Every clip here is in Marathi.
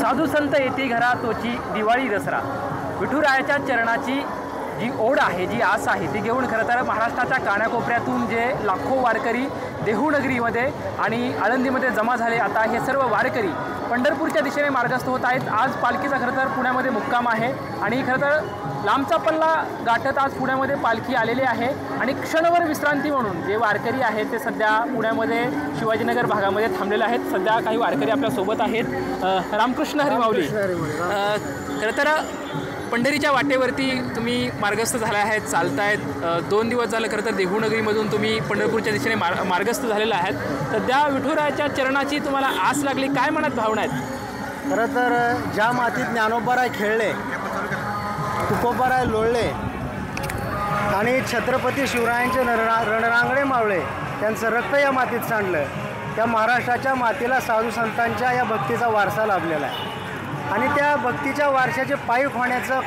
साधू संत येती घरा तोची दिवाळी दसरा विठुरायाच्या चरणाची जी ओढ आहे, जी आस आहे, ती घेऊन खरं तर महाराष्ट्राच्या कानाकोपऱ्यातून जे लाखो वारकरी देहूनगरीमध्ये आणि आळंदीमध्ये जमा झाले, आता हे सर्व वारकरी पंढरपूरच्या दिशेने मार्गस्थ होत आहेत। आज पालखीचा खरं तर पुण्यामध्ये मुक्काम आहे आणि खरं तर लांबचा पल्ला गाठत आज पुण्यामध्ये पालखी आलेली आहे आणि क्षणभर विश्रांती म्हणून जे वारकरी आहेत ते सध्या पुण्यामध्ये शिवाजीनगर भागामध्ये थांबलेले आहेत। सध्या काही वारकरी आपल्यासोबत आहेत। रामकृष्ण हरी माऊली, खरं तर पंढरीच्या वाटेवरती तुम्ही मार्गस्थ झाला आहेत, चालतायत। 2 दिवस झालं खरं तर देहूनगरीमधून तुम्ही पंढरपूरच्या दिशेने मार्गस्थ झालेला आहेत। सध्या विठुरायाच्या चरणाची तुम्हाला आस लागली, काय मनात भावना आहेत? खरं तर ज्या मातीत ज्ञानोबाराय खेळले, तुकोबाराय लोळले आणि छत्रपती शिवरायांचे रणरांगणे मावळे, त्यांचं रक्त या मातीत सांडलं, त्या महाराष्ट्राच्या मातीला साधू संतांच्या या भक्तीचा वारसा लाभलेला आहे आणि त्या भक्तीच्या वारशाचे पायी होण्याचं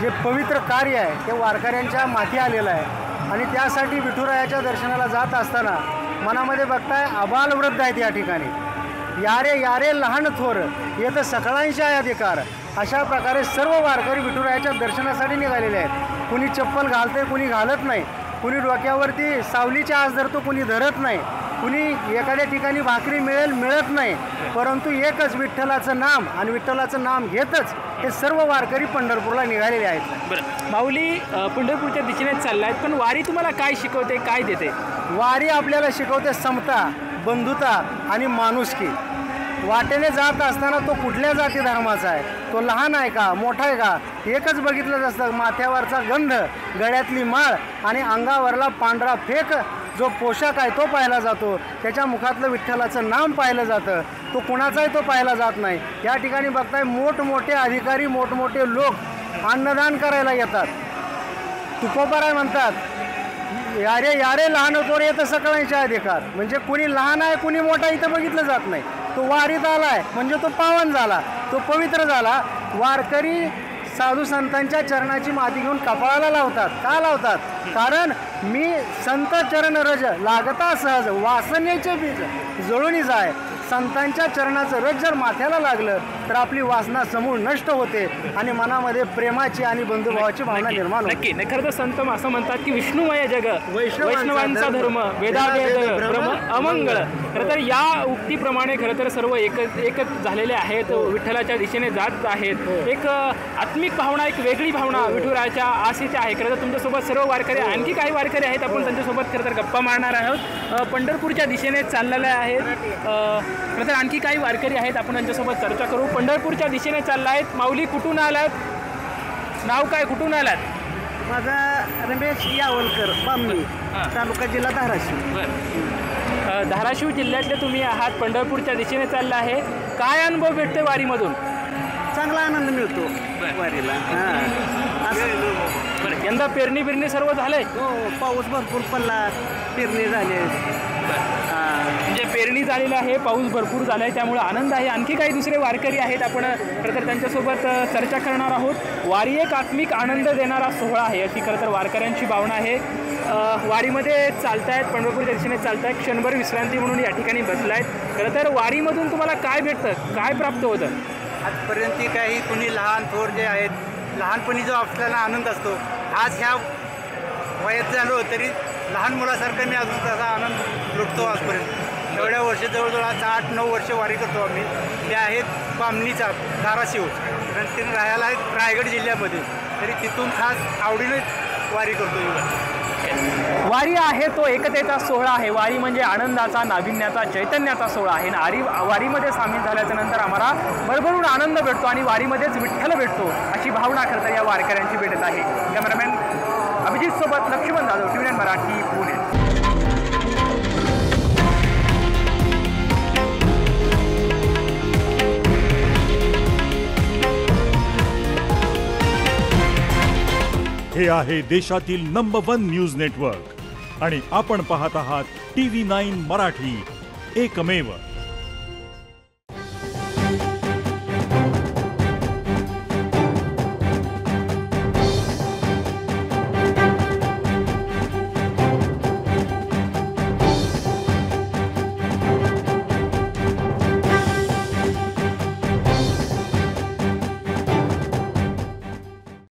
जे पवित्र कार्य आहे ते वारकऱ्यांच्या माथी आलेलं आहे आणि त्यासाठी विठुरायाच्या दर्शनाला जात असताना मनामध्ये बघताय आबालवृद्ध आहेत या ठिकाणी, यारे यारे लहान थोर येतं सकळांशी आहे अधिकार, अशा प्रकारे सर्व वारकरी विठुरायाच्या दर्शनासाठी निघालेले आहेत। कुणी चप्पल घालते, कुणी घालत नाही, कुणी डोक्यावरती सावलीची आस धरतो, कुणी धरत नाही, कुणी एखाद्या ठिकाणी भाकरी मिळत नाही, परंतु एकच विठ्ठलाचं नाम आणि विठ्ठलाचं नाम घेतच हे सर्व वारकरी पंढरपूरला निघालेले आहेत। बरं माऊली, पंढरपूरच्या दिशेने चालला आहेत, पण वारी तुम्हाला काय शिकवते, काय देते? वारी आपल्याला शिकवते समता, बंधुता आणि माणुसकी। वाटेने जात असताना तो कुठल्या जाती धर्माचा आहे, तो लहान आहे का मोठा आहे का, एकच बघितलं असतं, माथ्यावरचा गंध, गळ्यातली माळ आणि अंगावरला पांढरा फेक जो पोशाख आहे तो पाहिला जातो, त्याच्या मुखातलं विठ्ठलाचं नाम पाहिलं जातं, तो कुणाचाही तो पाहिला जात नाही। या ठिकाणी बघताय मोठमोठे अधिकारी, मोठमोठे लोक अन्नदान करायला येतात, तुकोबाराय म्हणतात, यारे यारे लहान थोर येतं सकळांशी अधिकार, म्हणजे कुणी लहान आहे कुणी मोठा इथं बघितलं जात नाही, तो वारीत आलाय म्हणजे तो पावन झाला, तो पवित्र झाला। वारकरी साधू संतांच्या चरणाची माती घेऊन कपाळाला लावतात, का लावतात? कारण मी संत चरण रज लागता सहज वासनेचे बीज जळून जाय, संतांच्या चरणाचं रज जर माथ्याला लागलं तर आपली वासना समूळ नष्ट होते आणि मनामध्ये प्रेमाची आणि बंधुभावाची भावना निर्माण होते। नक्की, खरं तर संत असं म्हणतात की विष्णुमय जग वैष्णवांचा धर्म, वेदावेद ब्रह्म अमंगळ। खरं तर या उक्तीप्रमाणे खरं तर सर्व एकच झालेले आहेत, विठ्ठलाच्या दिशेने जात आहेत। एक आत्मिक भावना, एक वेगळी भावना विठुरायाच्या आसेची आहे। खरं तर तुमच्यासोबत सर्व वारकरी, आणखी काही वारकरी आहेत, आपण त्यांच्यासोबत खरं तर गप्पा मारणार आहोत। पंढरपूरच्या दिशेने चाललेले आहेत, खरं तर आणखी काही वारकरी आहेत, आपण त्यांच्यासोबत चर्चा करू। पंढरपूरच्या दिशेने चालला आहेत। माऊली, कुठून आलात? नाव काय, कुठून आलात? माझा रमेश यावलकर, बामणी, तालुका जिल्हा धाराशिव। धाराशिव जिल्ह्यातले तुम्ही आहात, पंढरपूरच्या दिशेने चालला आहे, काय अनुभव भेटते वारीमधून? चांगला आनंद मिळतो वारीला। बरं, यंदा पेरणी सर्व झालंय? हो, पाऊस भरपूर पडला, पेरणी झाली, म्हणजे पेरणी झालेली आहे, पाऊस भरपूर झाला आहे, त्यामुळे आनंद आहे। आणखी काही दुसरे वारकरी आहेत, आपण खरं तर त्यांच्यासोबत चर्चा करणार आहोत। वारी एक आत्मिक आनंद देणारा सोहळा आहे, अशी खरं तर वारकऱ्यांची भावना आहे। वारीमध्ये चालतायत, पंढरपूरच्या दिशेने चालतायत, क्षणभर विश्रांती म्हणून या ठिकाणी बसलायत। खरं तर वारीमधून तुम्हाला काय भेटतं, काय प्राप्त होतं? आजपर्यंत काही कुणी लहान थोर जे आहेत, लहानपणी जो आपल्याला आनंद असतो, आज ह्या वयात झालो तरी लहान मुलासारखं मी अजून तसा आनंद लुटतो आजपर्यंत। एवढ्या वर्ष जवळजवळ आज 8-9 वर्ष वारी करतो आम्ही। ते आहेत बामणीचा, धाराशिव, कारण ते राहायला आहेत रायगड जिल्ह्यामध्ये, तरी तिथून खास आवडीनेच वारी करतो। वारी आहे तो एकतेचा सोहळा आहे, वारी म्हणजे आनंदाचा, नाविन्याचा, चैतन्याचा सोहळा आहे आणि वारीमध्ये सामील झाल्याच्या नंतर आम्हाला भरभरून आनंद भेटतो आणि वारीमध्येच विठ्ठल भेटतो, अशी भावना खरं तर या वारकऱ्यांची भेटत आहे। कॅमेरामॅन अभिजित सोबत लक्ष्मण जाधव, TVN मराठी, पुणे। हे आहे देशातील नंबर 1 न्यूज नेटवर्क आणि आपण पाहत आहात TV9 मराठी, एकमेव।